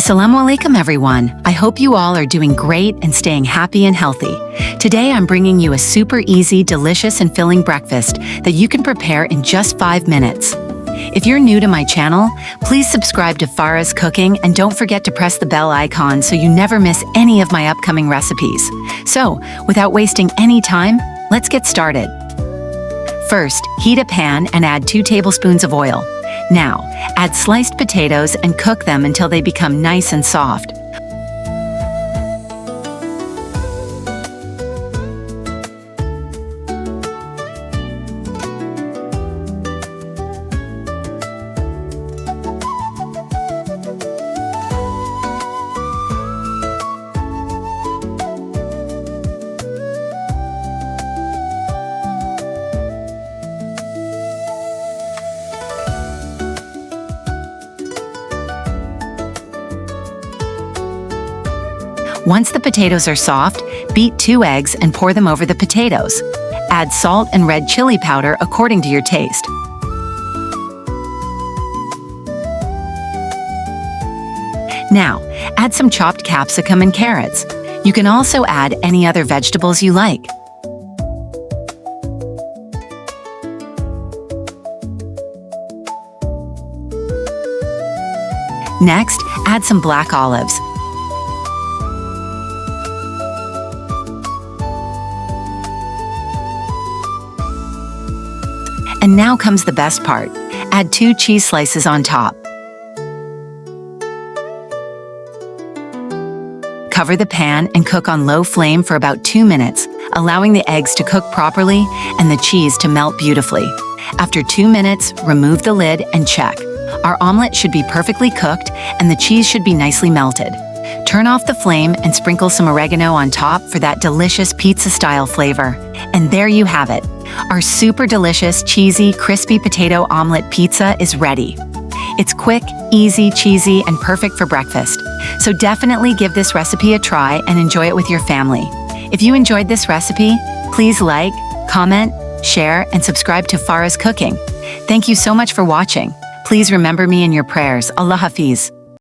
Assalamu alaikum everyone. I hope you all are doing great and staying happy and healthy. Today I'm bringing you a super easy, delicious and filling breakfast that you can prepare in just 5 minutes. If you're new to my channel, please subscribe to Farah's Cooking and don't forget to press the bell icon so you never miss any of my upcoming recipes. So, without wasting any time, let's get started. First, heat a pan and add 2 tablespoons of oil. Now, add sliced potatoes and cook them until they become nice and soft. Once the potatoes are soft, beat 2 eggs and pour them over the potatoes. Add salt and red chili powder according to your taste. Now, add some chopped capsicum and carrots. You can also add any other vegetables you like. Next, add some black olives. And now comes the best part. Add 2 cheese slices on top. Cover the pan and cook on low flame for about 2 minutes, allowing the eggs to cook properly and the cheese to melt beautifully. After 2 minutes, remove the lid and check. Our omelet should be perfectly cooked and the cheese should be nicely melted. Turn off the flame and sprinkle some oregano on top for that delicious pizza-style flavor. And there you have it. Our super delicious, cheesy, crispy potato omelette pizza is ready. It's quick, easy, cheesy, and perfect for breakfast. So definitely give this recipe a try and enjoy it with your family. If you enjoyed this recipe, please like, comment, share, and subscribe to Farah's Cooking. Thank you so much for watching. Please remember me in your prayers. Allah Hafiz.